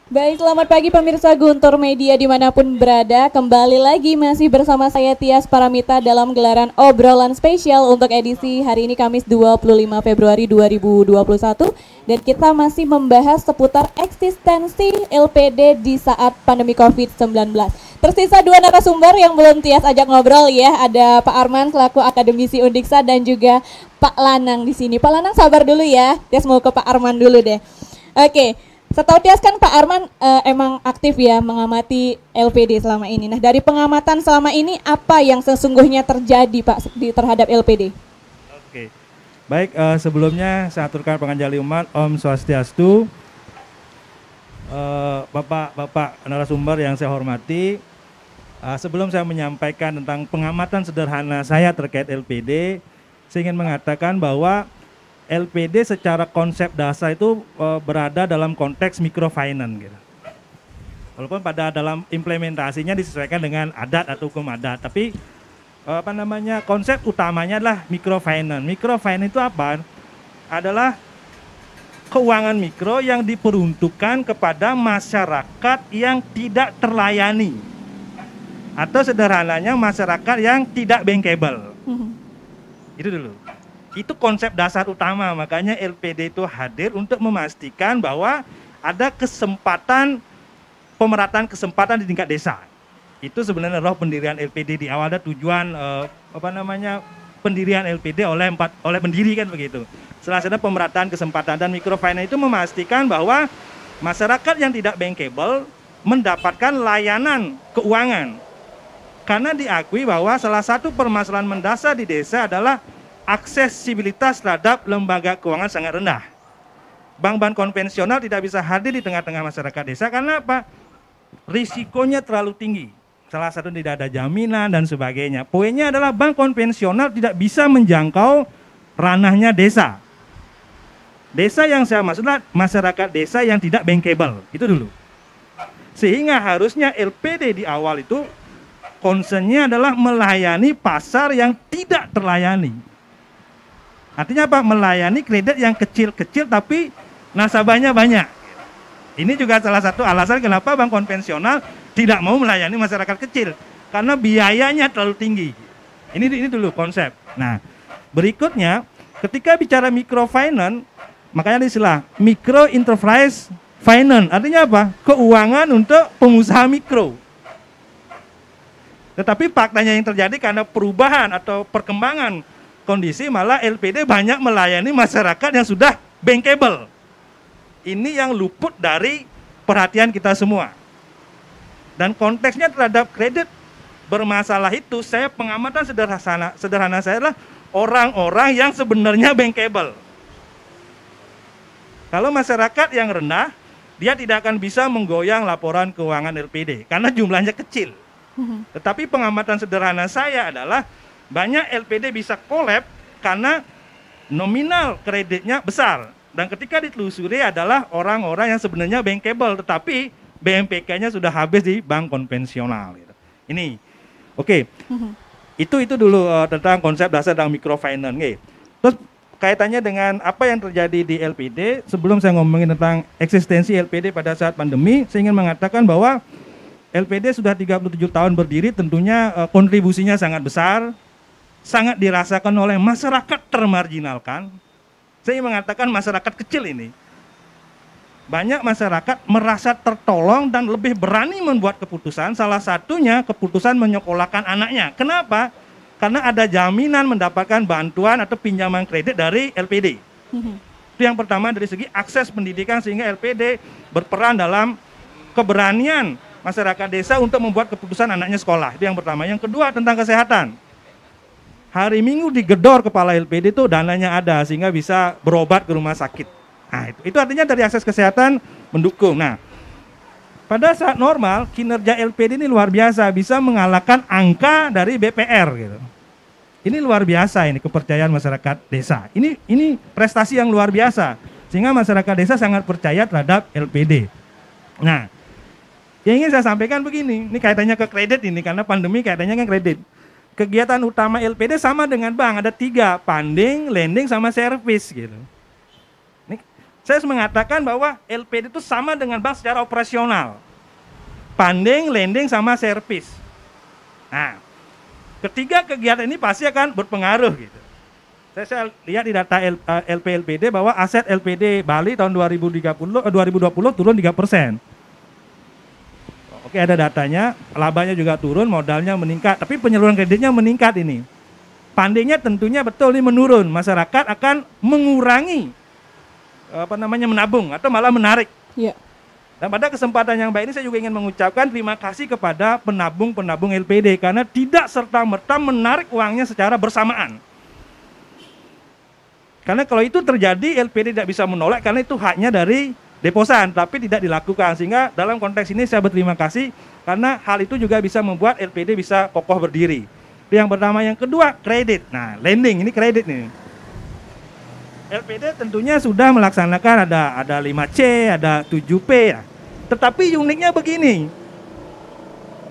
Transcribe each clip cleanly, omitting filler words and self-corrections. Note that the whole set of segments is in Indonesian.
Baik, selamat pagi pemirsa Guntur Media dimanapun berada. Kembali lagi masih bersama saya Tias Paramita dalam gelaran obrolan spesial untuk edisi hari ini Kamis 25 Februari 2021. Dan kita masih membahas seputar eksistensi LPD di saat pandemi COVID-19. Tersisa dua narasumber yang belum Tias ajak ngobrol ya. Ada Pak Arman selaku akademisi Undiksa dan juga Pak Lanang di sini. Pak Lanang sabar dulu ya. Tias mau ke Pak Arman dulu deh. Oke. Setahu Tias kan Pak Arman emang aktif ya mengamati LPD selama ini. Nah dari pengamatan selama ini apa yang sesungguhnya terjadi Pak terhadap LPD? Oke, baik sebelumnya saya aturkan penganjali umat Om Swastiastu, Bapak narasumber yang saya hormati. Sebelum saya menyampaikan tentang pengamatan sederhana saya terkait LPD, saya ingin mengatakan bahwa LPD secara konsep dasar itu berada dalam konteks microfinance gitu. Walaupun pada dalam implementasinya disesuaikan dengan adat atau hukum adat, tapi konsep utamanya adalah microfinance. Microfinance itu apa? Adalah keuangan mikro yang diperuntukkan kepada masyarakat yang tidak terlayani. Atau sederhananya masyarakat yang tidak bankable. Itu dulu. Itu konsep dasar utama, makanya LPD itu hadir untuk memastikan bahwa ada pemerataan kesempatan di tingkat desa. Itu sebenarnya roh pendirian LPD di awal, ada tujuan pendirian LPD oleh pendiri kan begitu. Setelah ada pemerataan kesempatan dan microfinance itu memastikan bahwa masyarakat yang tidak bankable mendapatkan layanan keuangan. Karena diakui bahwa salah satu permasalahan mendasar di desa adalah aksesibilitas terhadap lembaga keuangan sangat rendah. Bank-bank konvensional tidak bisa hadir di tengah-tengah masyarakat desa karena apa? Risikonya terlalu tinggi. Salah satu tidak ada jaminan dan sebagainya. Poinnya adalah bank konvensional tidak bisa menjangkau ranahnya desa. Desa yang saya maksud adalah masyarakat desa yang tidak bankable. Itu dulu. Sehingga harusnya LPD di awal itu concernnya adalah melayani pasar yang tidak terlayani. Artinya apa? Melayani kredit yang kecil-kecil tapi nasabahnya banyak. Ini juga salah satu alasan kenapa bank konvensional tidak mau melayani masyarakat kecil. Karena biayanya terlalu tinggi. Ini dulu konsep. Nah, berikutnya ketika bicara microfinance, makanya istilah micro enterprise finance. Artinya apa? Keuangan untuk pengusaha mikro. Tetapi faktanya yang terjadi karena perubahan atau perkembangan kondisi malah LPD banyak melayani masyarakat yang sudah bankable. Ini yang luput dari perhatian kita semua. Dan konteksnya terhadap kredit bermasalah itu, saya pengamatan sederhana saya adalah orang-orang yang sebenarnya bankable. Kalau masyarakat yang rendah, dia tidak akan bisa menggoyang laporan keuangan LPD karena jumlahnya kecil. Tetapi pengamatan sederhana saya adalah banyak LPD bisa collab karena nominal kreditnya besar. Dan ketika ditelusuri adalah orang-orang yang sebenarnya bankable, tetapi BMPK-nya sudah habis di bank konvensional. Ini, oke. Itu dulu tentang konsep dasar tentang microfinance. Terus kaitannya dengan apa yang terjadi di LPD, sebelum saya ngomongin tentang eksistensi LPD pada saat pandemi, saya ingin mengatakan bahwa LPD sudah 37 tahun berdiri, tentunya kontribusinya sangat besar, sangat dirasakan oleh masyarakat termarginalkan. Saya mengatakan masyarakat kecil ini. Banyak masyarakat merasa tertolong dan lebih berani membuat keputusan. Salah satunya keputusan menyekolahkan anaknya. Kenapa? Karena ada jaminan mendapatkan bantuan atau pinjaman kredit dari LPD. Itu yang pertama dari segi akses pendidikan, sehingga LPD berperan dalam keberanian masyarakat desa untuk membuat keputusan anaknya sekolah. Itu yang pertama. Yang kedua tentang kesehatan. Hari Minggu digedor kepala LPD itu dananya ada sehingga bisa berobat ke rumah sakit. Nah, itu artinya dari akses kesehatan mendukung. Nah, pada saat normal kinerja LPD ini luar biasa, bisa mengalahkan angka dari BPR gitu. Ini luar biasa, ini kepercayaan masyarakat desa. Ini prestasi yang luar biasa sehingga masyarakat desa sangat percaya terhadap LPD. Nah, yang ingin saya sampaikan begini, ini kaitannya ke kredit ini karena pandemi kaitannya kan kredit. Kegiatan utama LPD sama dengan bank, ada 3, funding, lending, sama service gitu. Ini Saya mengatakan bahwa LPD itu sama dengan bank secara operasional. Funding, lending, sama service. Nah, ketiga kegiatan ini pasti akan berpengaruh gitu. Saya lihat di data LPD bahwa aset LPD Bali tahun 2020 turun 3%. Oke, ada datanya, labanya juga turun, modalnya meningkat, tapi penyaluran kreditnya meningkat ini. Fundingnya tentunya betul ini menurun, masyarakat akan mengurangi menabung atau malah menarik. Yeah. Dan pada kesempatan yang baik ini saya juga ingin mengucapkan terima kasih kepada penabung-penabung LPD karena tidak serta-merta menarik uangnya secara bersamaan. Karena kalau itu terjadi LPD tidak bisa menolak karena itu haknya dari deposan, tapi tidak dilakukan. Sehingga dalam konteks ini saya berterima kasih karena hal itu juga bisa membuat LPD bisa kokoh berdiri. Itu yang pertama. Yang kedua, kredit. Nah, lending ini kredit nih. LPD tentunya sudah melaksanakan ada 5C, ada 7P ya. Tetapi uniknya begini.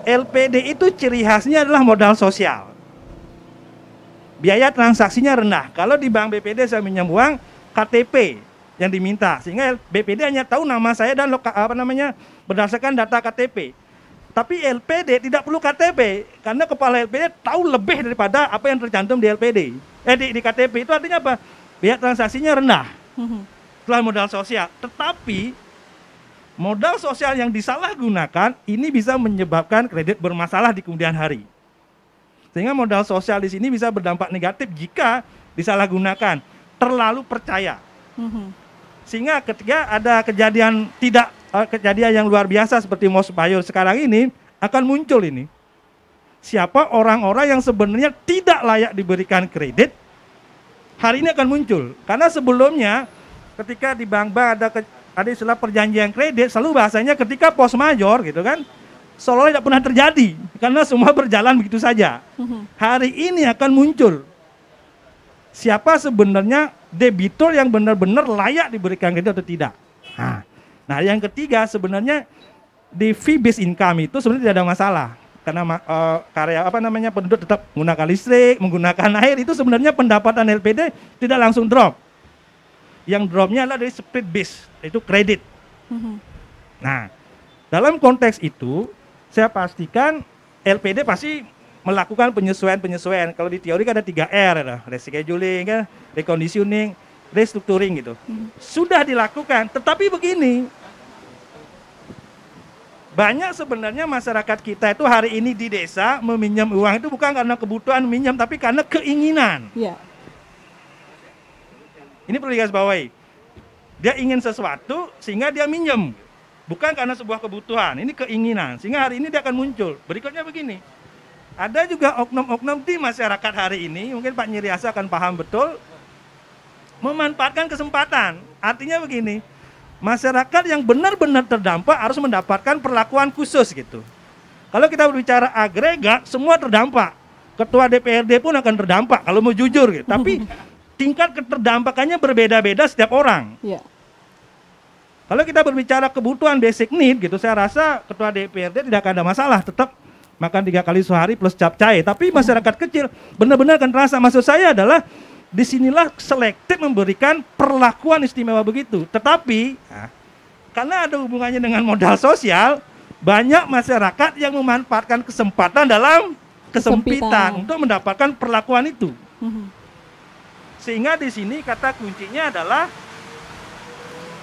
LPD itu ciri khasnya adalah modal sosial. Biaya transaksinya rendah. Kalau di bank BPD saya minjam uang, KTP yang diminta. Sehingga BPD hanya tahu nama saya dan berdasarkan data KTP. Tapi LPD tidak perlu KTP karena kepala LPD tahu lebih daripada apa yang tercantum di LPD. Di KTP itu artinya apa? Biaya transaksinya rendah. Setelah modal sosial. Tetapi modal sosial yang disalahgunakan ini bisa menyebabkan kredit bermasalah di kemudian hari. Sehingga modal sosial di sini bisa berdampak negatif jika disalahgunakan, terlalu percaya. Sehingga ketika ada kejadian yang luar biasa seperti Mosbayur sekarang ini akan muncul ini. Siapa orang-orang yang sebenarnya tidak layak diberikan kredit, hari ini akan muncul. Karena sebelumnya ketika di bank-bank ada istilah perjanjian kredit, selalu bahasanya ketika pos major gitu kan, seolah tidak pernah terjadi karena semua berjalan begitu saja. Hari ini akan muncul siapa sebenarnya debitur yang benar-benar layak diberikan kredit atau tidak. Nah, yang ketiga sebenarnya di fee based income itu sebenarnya tidak ada masalah karena penduduk tetap menggunakan listrik, menggunakan air, itu sebenarnya pendapatan LPD tidak langsung drop. Yang dropnya adalah dari split base, itu kredit. Nah, dalam konteks itu saya pastikan LPD pasti melakukan penyesuaian. Kalau di teori kan ada 3R, rescheduling, reconditioning, restructuring gitu. Sudah dilakukan, tetapi begini, banyak sebenarnya masyarakat kita itu hari ini di desa meminjam uang itu bukan karena kebutuhan minjam, tapi karena keinginan. Yeah. Ini perlu digarisbawahi. Dia ingin sesuatu sehingga dia minjem. Bukan karena sebuah kebutuhan, ini keinginan. Sehingga hari ini dia akan muncul. Berikutnya begini. Ada juga oknum-oknum di masyarakat hari ini, mungkin Pak Nyiriasa akan paham betul, memanfaatkan kesempatan. Artinya begini, masyarakat yang benar-benar terdampak harus mendapatkan perlakuan khusus gitu. Kalau kita berbicara agregat, semua terdampak. Ketua DPRD pun akan terdampak kalau mau jujur gitu. Tapi tingkat keterdampakannya berbeda-beda setiap orang. Yeah. Kalau kita berbicara kebutuhan basic need gitu, saya rasa ketua DPRD tidak akan ada masalah, tetap makan 3 kali sehari plus capcay. Tapi masyarakat kecil benar-benar akan terasa. Maksud saya adalah disinilah selektif memberikan perlakuan istimewa begitu. Tetapi karena ada hubungannya dengan modal sosial, banyak masyarakat yang memanfaatkan kesempatan dalam kesempitan untuk mendapatkan perlakuan itu. Sehingga di sini kata kuncinya adalah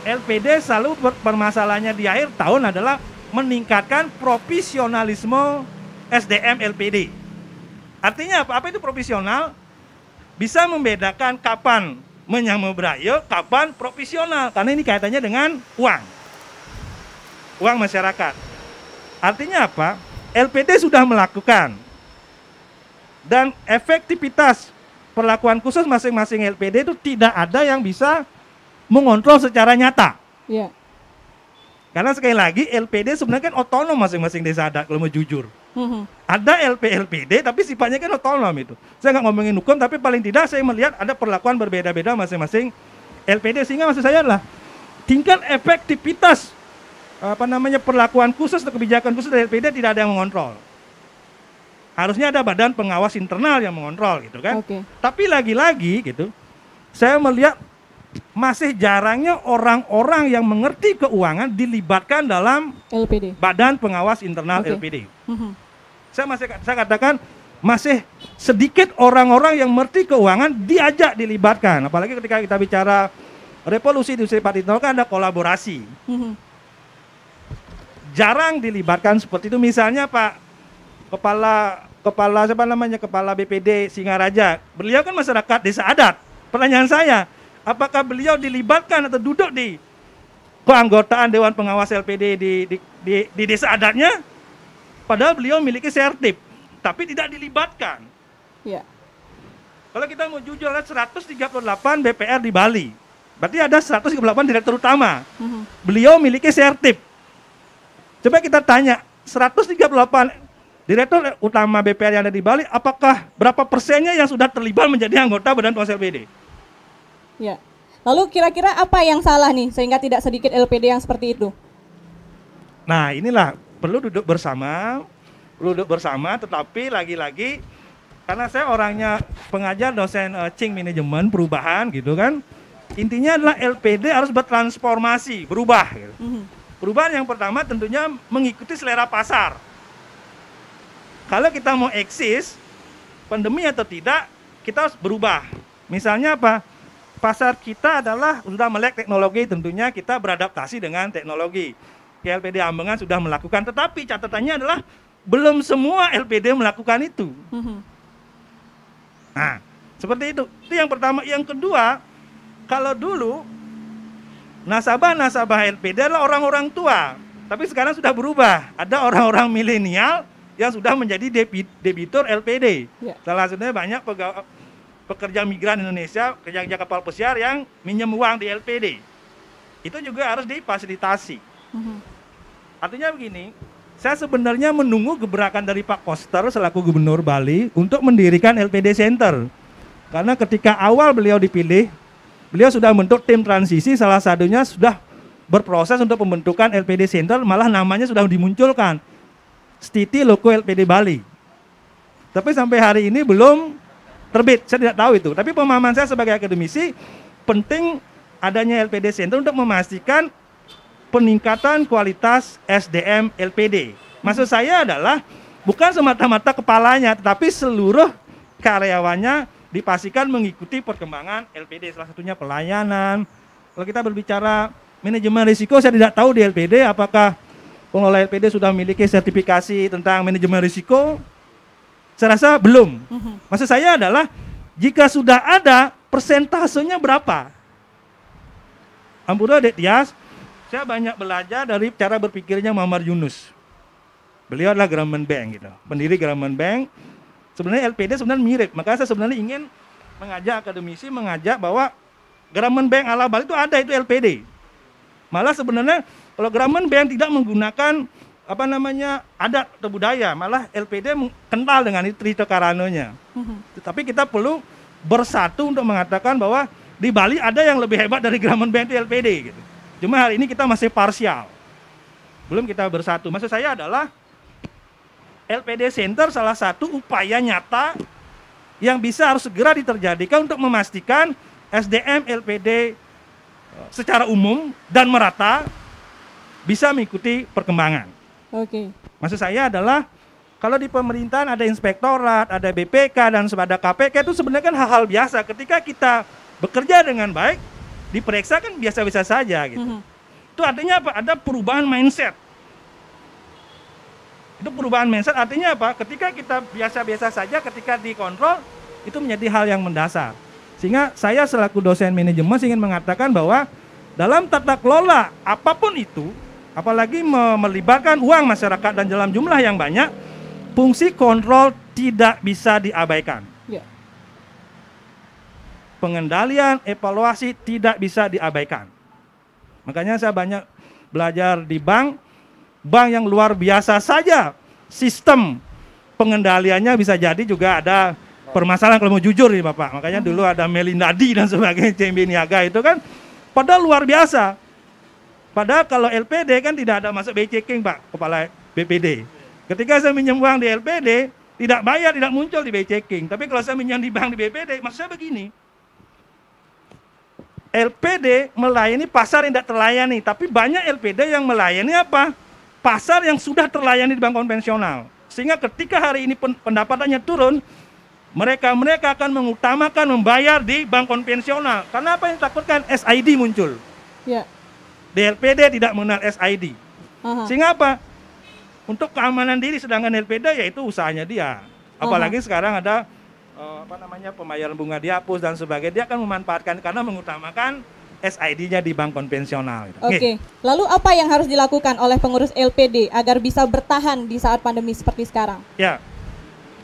LPD selalu permasalahannya di akhir tahun adalah meningkatkan profesionalisme SDM LPD. Artinya apa? Apa itu profesional? Bisa membedakan kapan menyambung brayo, kapan profesional. Karena ini kaitannya dengan uang masyarakat. Artinya apa? LPD sudah melakukan dan efektivitas perlakuan khusus masing-masing LPD itu tidak ada yang bisa mengontrol secara nyata. Yeah. Karena sekali lagi LPD sebenarnya kan otonom masing-masing desa adat kalau mau jujur. Ada LPD tapi sifatnya kan otonom itu. Saya nggak ngomongin hukum tapi paling tidak saya melihat ada perlakuan berbeda-beda masing-masing LPD. Sehingga maksud saya adalah tingkat efektivitas perlakuan khusus atau kebijakan khusus dari LPD tidak ada yang mengontrol. Harusnya ada badan pengawas internal yang mengontrol gitu kan. Okay. Tapi lagi-lagi gitu, saya melihat masih jarangnya orang-orang yang mengerti keuangan dilibatkan dalam LPD. Badan Pengawas Internal Oke. LPD. Saya katakan masih sedikit orang-orang yang mengerti keuangan diajak dilibatkan. Apalagi ketika kita bicara revolusi industri 4.0 kan ada kolaborasi. Jarang dilibatkan seperti itu. Misalnya Pak Kepala BPD Singaraja, beliau kan masyarakat desa adat. Pertanyaan saya, apakah beliau dilibatkan atau duduk di keanggotaan Dewan Pengawas LPD di desa adatnya? Padahal beliau memiliki sertip, tapi tidak dilibatkan. Ya. Kalau kita mau jujur, ada 138 BPR di Bali. Berarti ada 138 direktur utama. Beliau memiliki sertip. Coba kita tanya, 138 direktur utama BPR yang ada di Bali, apakah berapa persennya yang sudah terlibat menjadi anggota Badan Pengawas LPD? Ya. Lalu kira-kira apa yang salah nih sehingga tidak sedikit LPD yang seperti itu? Nah, inilah perlu duduk bersama, tetapi lagi-lagi karena saya orangnya pengajar dosen Cing manajemen perubahan gitu kan. Intinya adalah LPD harus bertransformasi, berubah gitu. Perubahan yang pertama tentunya mengikuti selera pasar. Kalau kita mau eksis, pandemi atau tidak, kita harus berubah. Misalnya apa? Pasar kita adalah sudah melek teknologi, tentunya kita beradaptasi dengan teknologi. LPD Ambengan sudah melakukan, tetapi catatannya adalah belum semua LPD melakukan itu. Nah, seperti itu. Itu yang pertama. Yang kedua, kalau dulu nasabah LPD adalah orang-orang tua, tapi sekarang sudah berubah. Ada orang-orang milenial yang sudah menjadi debitur LPD. Ya. Salah satunya banyak pekerja migran Indonesia, kerja kapal pesiar yang minjem uang di LPD. Itu juga harus difasilitasi. Artinya begini, saya sebenarnya menunggu gebrakan dari Pak Koster selaku Gubernur Bali untuk mendirikan LPD Center. Karena ketika awal beliau dipilih, beliau sudah membentuk tim transisi, salah satunya sudah berproses untuk pembentukan LPD Center, malah namanya sudah dimunculkan, Stiti Loko LPD Bali. Tapi sampai hari ini belum terbit, saya tidak tahu itu. Tapi pemahaman saya sebagai akademisi, penting adanya LPD Center untuk memastikan peningkatan kualitas SDM LPD. Maksud saya adalah bukan semata-mata kepalanya, tetapi seluruh karyawannya dipastikan mengikuti perkembangan LPD, salah satunya pelayanan. Kalau kita berbicara manajemen risiko, saya tidak tahu di LPD apakah pengelola LPD sudah memiliki sertifikasi tentang manajemen risiko. Saya rasa belum. Maksud saya adalah jika sudah ada, persentasenya berapa? Ampura Dek Tias, saya banyak belajar dari cara berpikirnya Muhammad Yunus. Beliau adalah Grameen Bank, gitu, pendiri Grameen Bank. Sebenarnya LPD sebenarnya mirip, makanya saya sebenarnya ingin mengajak akademisi, mengajak bahwa Grameen Bank ala Bali itu ada, itu LPD. Malah sebenarnya kalau Grameen Bank tidak menggunakan adat atau budaya, malah LPD kental dengan itu Trito Karanonya. Tapi kita perlu bersatu untuk mengatakan bahwa di Bali ada yang lebih hebat dari Grameen Bank itu LPD gitu. Cuma hari ini kita masih parsial, belum kita bersatu. Maksud saya adalah LPD Center salah satu upaya nyata yang bisa harus segera diterjadikan untuk memastikan SDM LPD secara umum dan merata bisa mengikuti perkembangan. Oke. Maksud saya adalah kalau di pemerintahan ada inspektorat, ada BPK dan ada KPK, itu sebenarnya kan hal-hal biasa. Ketika kita bekerja dengan baik, diperiksa kan biasa-biasa saja gitu. Itu artinya apa? Ada perubahan mindset. Itu perubahan mindset artinya apa? Ketika kita biasa-biasa saja, ketika dikontrol, itu menjadi hal yang mendasar. Sehingga saya selaku dosen manajemen ingin mengatakan bahwa dalam tata kelola apapun itu, apalagi melibatkan uang masyarakat dan dalam jumlah yang banyak, fungsi kontrol tidak bisa diabaikan. Ya. Pengendalian, evaluasi tidak bisa diabaikan. Makanya saya banyak belajar di bank yang luar biasa saja sistem pengendaliannya bisa jadi juga ada permasalahan kalau mau jujur nih Bapak. Makanya dulu ada Melindadi dan sebagainya, CMB Niaga itu kan padahal luar biasa. Padahal kalau LPD kan tidak ada masuk BI checking Pak, kepala BPD. Ketika saya minjem uang di LPD, tidak bayar, tidak muncul di BI checking. Tapi kalau saya minjem di bank di BPD, maksud saya begini. LPD melayani pasar yang tidak terlayani, tapi banyak LPD yang melayani apa? Pasar yang sudah terlayani di bank konvensional. Sehingga ketika hari ini pendapatannya turun, mereka akan mengutamakan membayar di bank konvensional. Karena apa yang ditakutkan? SID muncul. Ya. Di LPD tidak mengenal SID. Aha. Sehingga apa? Untuk keamanan diri, sedangkan LPD yaitu usahanya dia. Apalagi sekarang ada pembayaran bunga dihapus dan sebagainya, dia akan memanfaatkan karena mengutamakan SID-nya di bank konvensional. Oke. Lalu apa yang harus dilakukan oleh pengurus LPD agar bisa bertahan di saat pandemi seperti sekarang? Ya,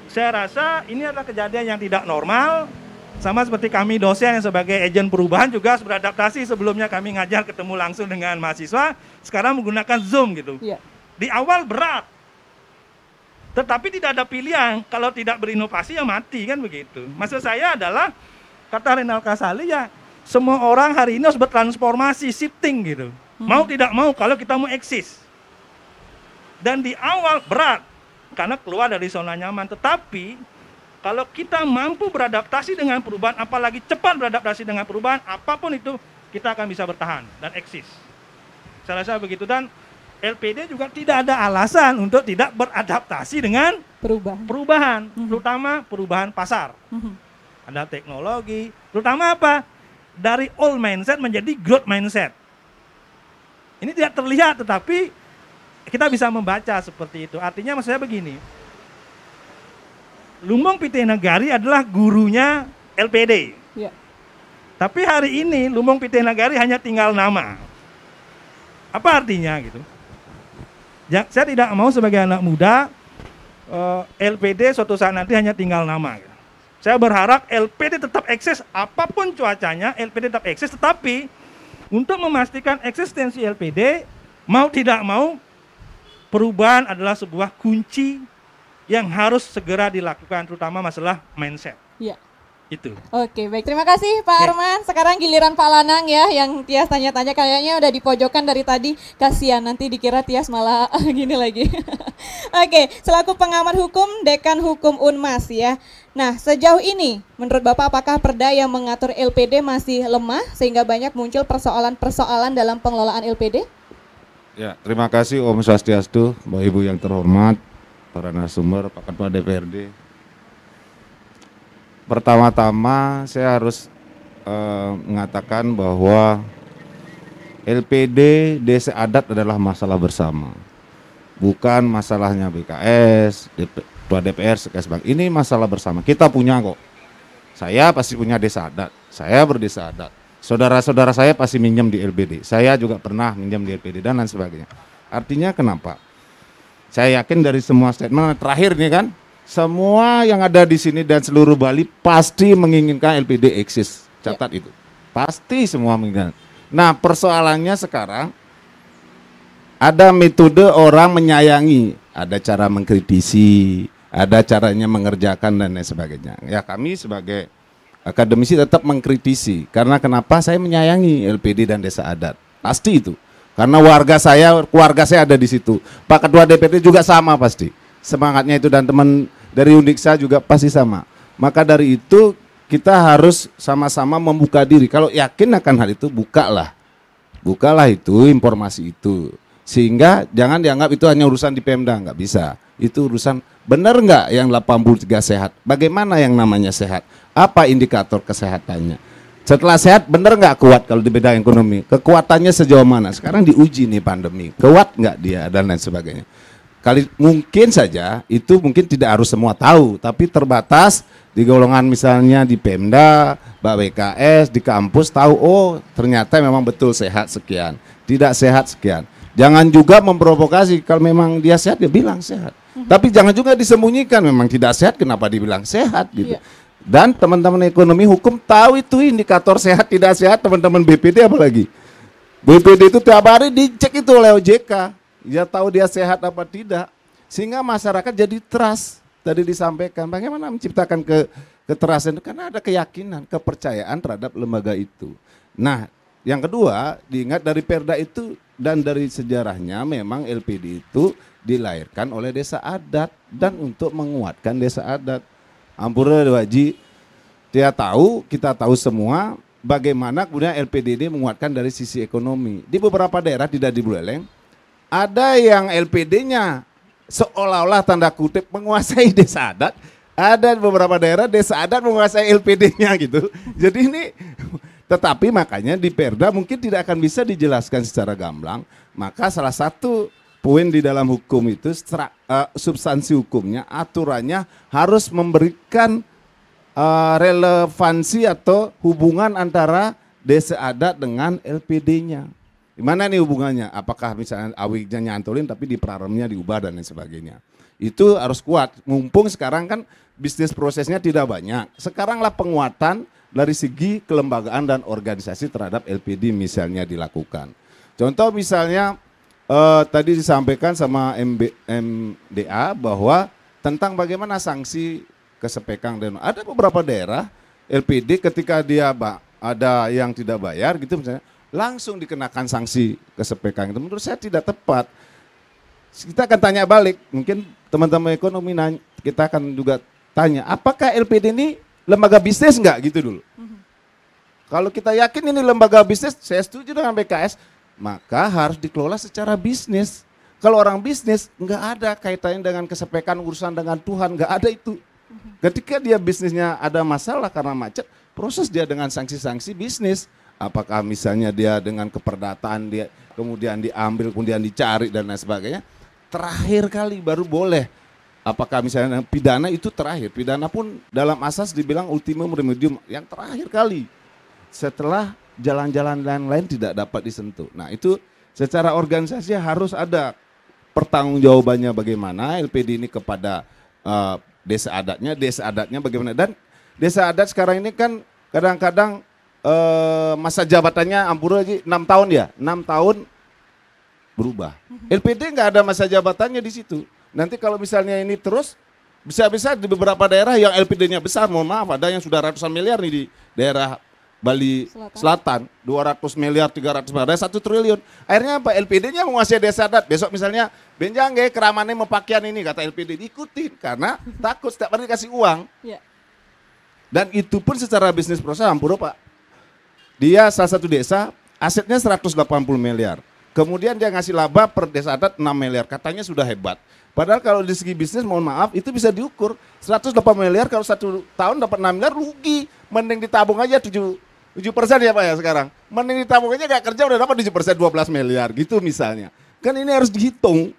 saya rasa ini adalah kejadian yang tidak normal. Sama seperti kami dosen yang sebagai agen perubahan juga harus beradaptasi. Sebelumnya kami ngajar ketemu langsung dengan mahasiswa, sekarang menggunakan Zoom gitu. Ya. Di awal berat, tetapi tidak ada pilihan. Kalau tidak berinovasi ya mati, kan begitu. Maksud saya adalah, kata Renal Kasali, ya semua orang hari ini harus bertransformasi, shifting gitu. Mau tidak mau kalau kita mau eksis. Dan di awal berat, karena keluar dari zona nyaman. Tetapi kalau kita mampu beradaptasi dengan perubahan, apalagi cepat beradaptasi dengan perubahan, apapun itu, kita akan bisa bertahan dan eksis. Saya rasa begitu. Dan LPD juga tidak ada alasan untuk tidak beradaptasi dengan perubahan, terutama perubahan pasar. Ada teknologi, terutama apa? Dari old mindset menjadi growth mindset. Ini tidak terlihat, tetapi kita bisa membaca seperti itu. Artinya maksud saya begini, Lumbung Pite Nagari adalah gurunya LPD. Ya. Tapi hari ini Lumbung Pite Nagari hanya tinggal nama. Apa artinya gitu? Ya, saya tidak mau sebagai anak muda LPD suatu saat nanti hanya tinggal nama. Saya berharap LPD tetap eksis apapun cuacanya, LPD tetap eksis. Tetapi untuk memastikan eksistensi LPD, mau tidak mau perubahan adalah sebuah kunci yang harus segera dilakukan, terutama masalah mindset. Ya. Itu. Oke, baik. Terima kasih Pak Arman. Sekarang giliran Pak Lanang ya, yang Tias tanya-tanya, kayaknya udah di pojokan dari tadi. Kasihan nanti dikira Tias malah gini lagi. Oke, selaku pengamat hukum, Dekan Hukum Unmas ya. Nah, sejauh ini menurut Bapak apakah perda yang mengatur LPD masih lemah sehingga banyak muncul persoalan-persoalan dalam pengelolaan LPD? Ya, terima kasih Om Swastiastu, Bapak Ibu yang terhormat, para narasumber, Pak Ketua DPRD. Pertama-tama saya harus mengatakan bahwa LPD Desa Adat adalah masalah bersama. Bukan masalahnya BKS, Ketua DPR, Sekesbang. Ini masalah bersama. Kita punya kok. Saya pasti punya desa adat. Saya berdesa adat. Saudara-saudara saya pasti minjem di LPD. Saya juga pernah minjem di LPD dan lain sebagainya. Artinya kenapa? Saya yakin dari semua statement terakhir nih kan, semua yang ada di sini dan seluruh Bali pasti menginginkan LPD eksis. Catat itu. Pasti semua menginginkan. Nah, persoalannya sekarang ada metode orang menyayangi, ada cara mengkritisi, ada caranya mengerjakan dan lain sebagainya. Ya, kami sebagai akademisi tetap mengkritisi. Karena kenapa? Saya menyayangi LPD dan desa adat. Pasti itu. Karena keluarga saya ada di situ. Pak Ketua DPRD juga sama pasti. Semangatnya itu dan teman dari Undiksa juga pasti sama. Maka dari itu kita harus sama-sama membuka diri. Kalau yakin akan hal itu, bukalah. Bukalah itu informasi itu. Sehingga jangan dianggap itu hanya urusan di Pemda, nggak bisa. Itu urusan benar nggak yang 83 sehat? Bagaimana yang namanya sehat? Apa indikator kesehatannya? Setelah sehat, benar nggak kuat kalau di bidang ekonomi? Kekuatannya sejauh mana? Sekarang diuji nih pandemi. Kuat nggak dia dan lain sebagainya. Mungkin saja itu mungkin tidak harus semua tahu, tapi terbatas di golongan misalnya di Pemda, BKS, di kampus tahu, oh ternyata memang betul sehat sekian, tidak sehat sekian. Jangan juga memprovokasi, kalau memang dia sehat dia bilang sehat. Tapi jangan juga disembunyikan memang tidak sehat kenapa dibilang sehat gitu. Dan teman-teman ekonomi hukum tahu itu indikator sehat tidak sehat, teman-teman BPD apalagi. BPD itu tiap hari dicek itu oleh OJK. Dia tahu dia sehat apa tidak, sehingga masyarakat jadi trust. Tadi disampaikan bagaimana menciptakan keterasan, karena ada keyakinan, kepercayaan terhadap lembaga itu. Nah, yang kedua diingat dari Perda itu dan dari sejarahnya memang LPD itu dilahirkan oleh desa adat dan untuk menguatkan desa adat. Ampura Waji, dia tahu, kita tahu semua bagaimana kemudian LPDD menguatkan dari sisi ekonomi. Di beberapa daerah tidak di Buleleng, ada yang LPD-nya seolah-olah tanda kutip menguasai desa adat, ada beberapa daerah desa adat menguasai LPD-nya gitu. Jadi ini, tetapi makanya di Perda mungkin tidak akan bisa dijelaskan secara gamblang, maka salah satu poin di dalam hukum itu substansi hukumnya, aturannya harus memberikan relevansi atau hubungan antara desa adat dengan LPD-nya. Gimana nih hubungannya? Apakah misalnya awiknya nyantolin tapi di praremnya diubah dan lain sebagainya. Itu harus kuat. Mumpung sekarang kan bisnis prosesnya tidak banyak. Sekaranglah penguatan dari segi kelembagaan dan organisasi terhadap LPD misalnya dilakukan. Contoh misalnya tadi disampaikan sama MDA bahwa tentang bagaimana sanksi kesepekang dan ada beberapa daerah LPD ketika dia ada yang tidak bayar gitu misalnya langsung dikenakan sanksi kesepekang. Itu menurut saya tidak tepat. Kita akan tanya balik, mungkin teman-teman ekonomi kita akan juga tanya, apakah LPD ini lembaga bisnis enggak gitu dulu. Kalau kita yakin ini lembaga bisnis, saya setuju dengan BKS, maka harus dikelola secara bisnis. Kalau orang bisnis enggak ada kaitannya dengan kesepekan urusan dengan Tuhan, enggak ada itu. Ketika dia bisnisnya ada masalah karena macet, proses dia dengan sanksi-sanksi bisnis. Apakah misalnya dia dengan keperdataan dia kemudian diambil, kemudian dicari dan lain sebagainya. Terakhir kali baru boleh. Apakah misalnya pidana itu terakhir. Pidana pun dalam asas dibilang ultimum remedium yang terakhir kali. Setelah jalan-jalan lain tidak dapat disentuh. Nah itu secara organisasi harus ada pertanggungjawabannya bagaimana LPD ini kepada desa adatnya bagaimana. Dan desa adat sekarang ini kan kadang-kadang masa jabatannya Ampura 6 tahun ya, 6 tahun berubah. LPD nggak ada masa jabatannya di situ. Nanti kalau misalnya ini terus, bisa-bisa di beberapa daerah yang LPD-nya besar, mohon maaf ada yang sudah ratusan miliar nih di daerah Bali Selatan 200 miliar, 300 miliar, ada 1 triliun. Akhirnya apa? LPD-nya menguasai desa adat. Besok misalnya benjangge keramane mepakian ini kata LPD diikutin karena takut setiap hari dikasih uang. Ya. Dan itu pun secara bisnis proses Ampuro Pak. Dia salah satu desa asetnya 180 miliar. Kemudian dia ngasih laba per desa adat 6 miliar. Katanya sudah hebat. Padahal kalau di segi bisnis mohon maaf itu bisa diukur. 180 miliar kalau 1 tahun dapat 6 miliar rugi. Mending ditabung aja 7% ya Pak ya sekarang. Mending ditabung aja gak kerja udah dapat 7% 12 miliar gitu misalnya. Kan ini harus dihitung.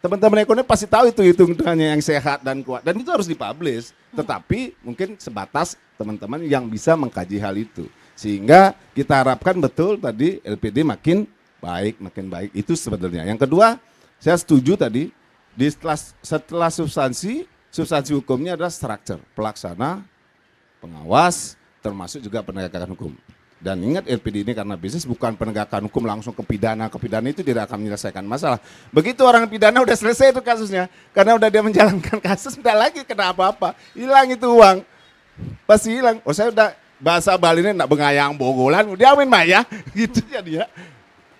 Teman-teman ekonomi pasti tahu itu hitungannya yang sehat dan kuat. Dan itu harus dipublish. Tetapi mungkin sebatas teman-teman yang bisa mengkaji hal itu. Sehingga kita harapkan betul tadi LPD makin baik. Itu sebetulnya. Yang kedua, saya setuju tadi setelah substansi hukumnya adalah structure, pelaksana, pengawas, termasuk juga penegakan hukum. Dan ingat LPD ini karena bisnis bukan penegakan hukum langsung ke pidana itu tidak akan menyelesaikan masalah. Begitu orang pidana udah selesai itu kasusnya, karena udah dia menjalankan kasus, udah lagi kena apa-apa, hilang itu uang, pasti hilang. Oh saya udah bahasa Bali ini nak bengayang bogolan, dia amin maya, gitu ya dia.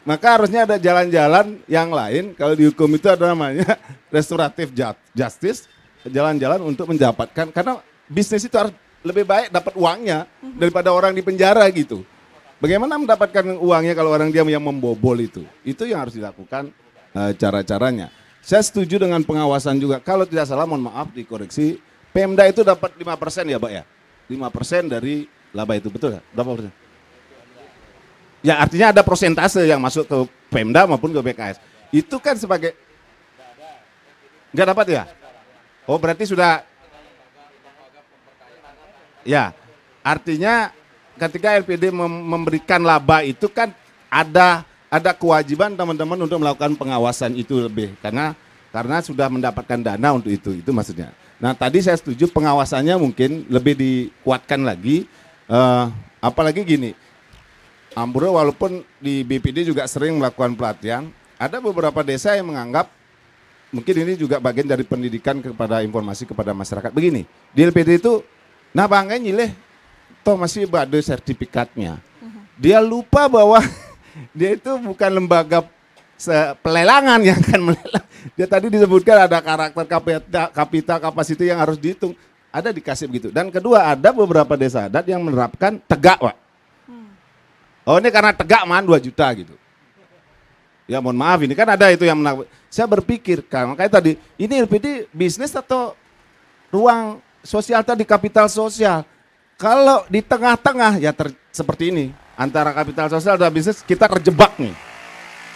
Maka harusnya ada jalan-jalan yang lain, kalau di hukum itu ada namanya restoratif justice, jalan-jalan untuk mendapatkan, karena bisnis itu harus lebih baik dapat uangnya daripada orang di penjara gitu. Bagaimana mendapatkan uangnya kalau orang dia yang membobol itu? Itu yang harus dilakukan cara-caranya. Saya setuju dengan pengawasan juga. Kalau tidak salah mohon maaf dikoreksi, Pemda itu dapat 5% ya Pak ya? 5% dari laba itu, betul ya? Berapa persen? Ya artinya ada prosentase yang masuk ke Pemda maupun ke BKS. Itu kan sebagai... Nggak dapat ya? Oh berarti sudah... Ya, artinya ketika LPD memberikan laba itu kan ada kewajiban teman-teman untuk melakukan pengawasan itu lebih karena sudah mendapatkan dana untuk itu maksudnya. Nah tadi saya setuju pengawasannya mungkin lebih dikuatkan lagi, apalagi gini, Ampuro walaupun di BPD juga sering melakukan pelatihan, ada beberapa desa yang menganggap mungkin ini juga bagian dari pendidikan kepada informasi kepada masyarakat. Begini, di LPD itu nah bangga nyileh, toh masih ada sertifikatnya. Dia lupa bahwa dia itu bukan lembaga pelelangan yang akan melelang. Dia tadi disebutkan ada karakter kapital kapasitas yang harus dihitung. Ada dikasih begitu. Dan kedua ada beberapa desa adat yang menerapkan tegak Pak. Oh ini karena tegak man 2 juta gitu. Ya mohon maaf ini kan ada itu yang saya berpikir makanya tadi ini LPD bisnis atau ruang sosial tadi kapital sosial. Kalau di tengah-tengah ya seperti ini antara kapital sosial dan bisnis kita terjebak nih.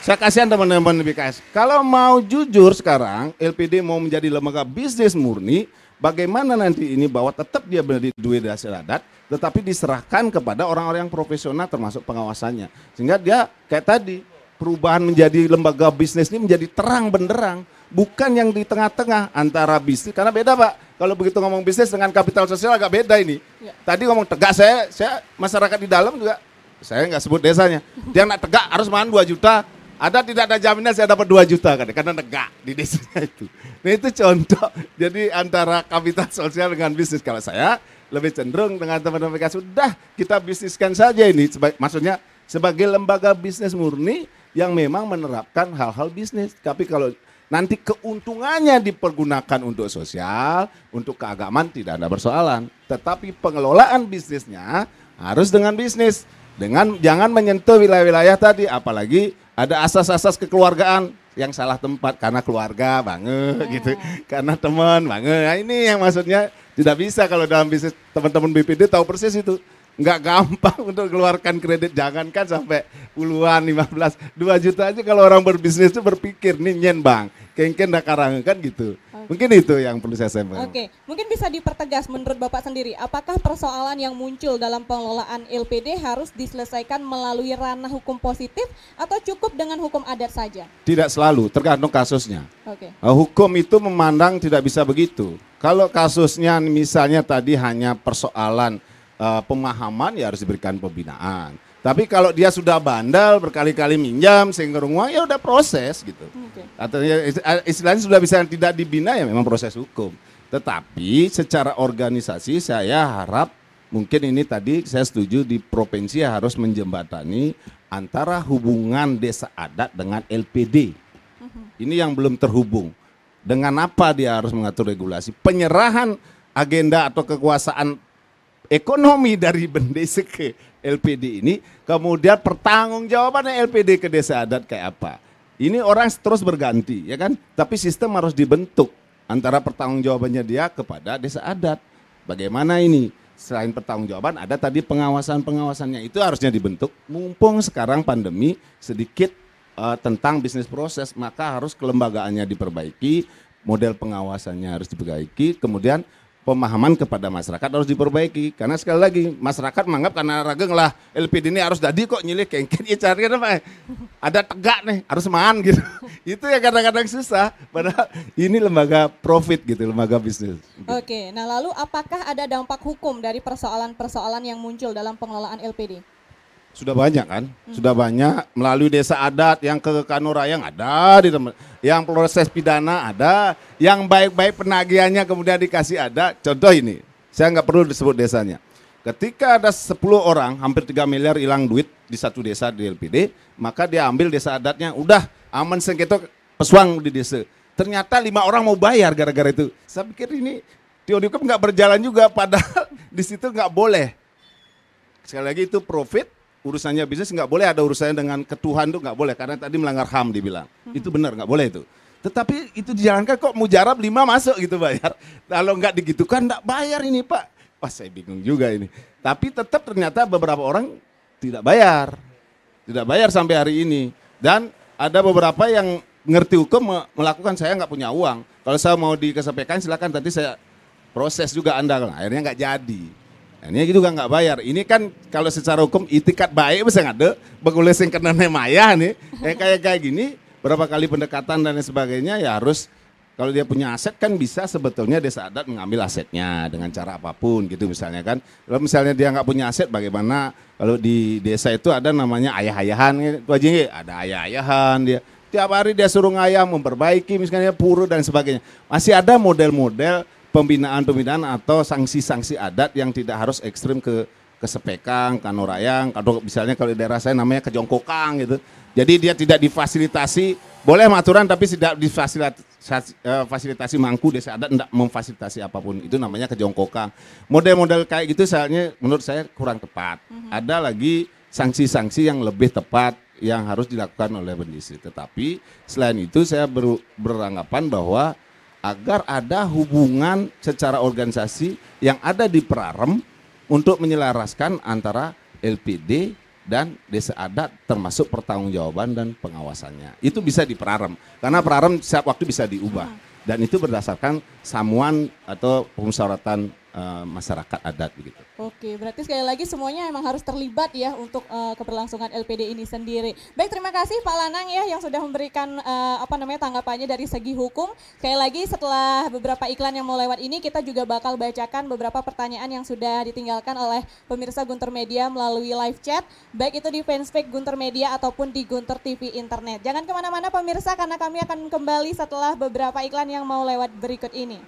Saya kasihan teman-teman BKS. Kalau mau jujur sekarang LPD mau menjadi lembaga bisnis murni, bagaimana nanti ini bahwa tetap dia berdiri duit dasar adat, tetapi diserahkan kepada orang-orang yang profesional termasuk pengawasannya. Sehingga dia kayak tadi perubahan menjadi lembaga bisnis ini menjadi terang benderang, bukan yang di tengah-tengah antara bisnis, karena beda Pak, kalau begitu ngomong bisnis dengan kapital sosial agak beda ini. Ya. Tadi ngomong tegak saya masyarakat di dalam juga, saya nggak sebut desanya, dia nak tegak harus makan 2 juta, ada tidak ada jaminan saya dapat 2 juta kan, karena tegak di desanya itu. Nah itu contoh, jadi antara kapital sosial dengan bisnis, kalau saya lebih cenderung dengan teman-teman sudah kita bisniskan saja ini, maksudnya sebagai lembaga bisnis murni, yang memang menerapkan hal-hal bisnis. Tapi kalau nanti keuntungannya dipergunakan untuk sosial, untuk keagamaan tidak ada persoalan. Tetapi pengelolaan bisnisnya harus dengan bisnis. Dengan jangan menyentuh wilayah-wilayah tadi, apalagi ada asas-asas kekeluargaan yang salah tempat karena keluarga banget gitu. Karena teman banget. Nah, ini yang maksudnya tidak bisa kalau dalam bisnis teman-teman BPD tahu persis itu. Nggak gampang untuk keluarkan kredit, jangankan sampai puluhan, 15, 2 juta aja kalau orang berbisnis itu berpikir, nih nyen bang, kengken dah karang kan gitu. Mungkin itu yang perlu saya sampaikan. Oke, mungkin bisa dipertegas menurut Bapak sendiri, apakah persoalan yang muncul dalam pengelolaan LPD harus diselesaikan melalui ranah hukum positif atau cukup dengan hukum adat saja? Tidak selalu, tergantung kasusnya. Oke. Hukum itu memandang tidak bisa begitu. Kalau kasusnya misalnya tadi hanya persoalan pemahaman ya harus diberikan pembinaan. Tapi kalau dia sudah bandel berkali-kali minjam sehingga uang ya udah proses gitu. Atau ya, istilahnya sudah bisa tidak dibina ya memang proses hukum. Tetapi secara organisasi saya harap mungkin ini tadi saya setuju di provinsi harus menjembatani antara hubungan desa adat dengan LPD. Ini yang belum terhubung. Dengan apa dia harus mengatur regulasi? Penyerahan agenda atau kekuasaan ekonomi dari Bendesa ke LPD ini, kemudian pertanggungjawaban LPD ke desa adat kayak apa? Ini orang terus berganti, ya kan? Tapi sistem harus dibentuk antara pertanggungjawabannya dia kepada desa adat. Bagaimana ini? Selain pertanggungjawaban, ada tadi pengawasannya itu harusnya dibentuk. Mumpung sekarang pandemi sedikit tentang bisnis proses, maka harus kelembagaannya diperbaiki, model pengawasannya harus diperbaiki, kemudian pemahaman kepada masyarakat harus diperbaiki. Karena sekali lagi masyarakat menganggap karena rageng lah LPD ini harus jadi kok nyilih kengken ya cari apa ada tegak nih harus mahan gitu. Itu ya kadang-kadang susah padahal ini lembaga profit gitu, lembaga bisnis. Oke, nah lalu apakah ada dampak hukum dari persoalan-persoalan yang muncul dalam pengelolaan LPD? Sudah banyak kan, sudah banyak melalui desa adat yang ke Kanurayang ada, yang proses pidana ada, yang baik-baik penagihannya kemudian dikasih ada. Contoh ini, saya nggak perlu disebut desanya. Ketika ada 10 orang, hampir 3 miliar hilang duit di satu desa di LPD, maka dia ambil desa adatnya, udah aman sengketa pesuang di desa. Ternyata 5 orang mau bayar gara-gara itu. Saya pikir ini teori hukum nggak berjalan juga, padahal di situ nggak boleh. Sekali lagi itu profit. Urusannya bisnis nggak boleh ada urusannya dengan ketuhan tuh nggak boleh karena tadi melanggar HAM dibilang itu benar nggak boleh itu. Tetapi itu dijalankan kok mujarab 5 masuk gitu bayar. Kalau nggak digitukan nggak bayar ini Pak. Wah saya bingung juga ini. Tapi tetap ternyata beberapa orang tidak bayar sampai hari ini. Dan ada beberapa yang ngerti hukum melakukan saya nggak punya uang. Kalau saya mau dikesampaikan silakan nanti saya proses juga Anda. Akhirnya nggak jadi. Ini juga nggak bayar. Ini kan kalau secara hukum itikat baik bisa nggak ada. Begulis yang kena maya nih. Kayak gini berapa kali pendekatan dan sebagainya ya harus kalau dia punya aset kan bisa sebetulnya desa adat mengambil asetnya dengan cara apapun gitu misalnya kan. Kalau misalnya dia nggak punya aset bagaimana kalau di desa itu ada namanya ayah-ayahan itu aja ada ayah-ayahan dia. Tiap hari dia suruh ngayah memperbaiki misalnya pura dan sebagainya. Masih ada model-model pembinaan atau sanksi-sanksi adat yang tidak harus ekstrim ke Sepekang, Kanurayang, atau misalnya kalau di daerah saya namanya kejongkokang gitu. Jadi dia tidak difasilitasi, boleh aturan tapi tidak difasilitasi mangku desa adat tidak memfasilitasi apapun. Itu namanya kejongkokang. Model-model kayak gitu misalnya menurut saya kurang tepat. Ada lagi sanksi-sanksi yang lebih tepat yang harus dilakukan oleh Bendisi. Tetapi selain itu saya beranggapan bahwa agar ada hubungan secara organisasi yang ada di Prarem untuk menyelaraskan antara LPD dan desa adat termasuk pertanggungjawaban dan pengawasannya. Itu bisa di Prarem karena Prarem setiap waktu bisa diubah dan itu berdasarkan samuan atau pemusyawaratan masyarakat adat begitu. Oke, berarti sekali lagi semuanya memang harus terlibat ya untuk keberlangsungan LPD ini sendiri. Baik, terima kasih Pak Lanang ya yang sudah memberikan tanggapannya dari segi hukum. Sekali lagi setelah beberapa iklan yang mau lewat ini kita juga bakal bacakan beberapa pertanyaan yang sudah ditinggalkan oleh pemirsa Guntur Media melalui live chat, baik itu di fanspage Guntur Media ataupun di Guntur TV Internet. Jangan kemana-mana pemirsa karena kami akan kembali setelah beberapa iklan yang mau lewat berikut ini.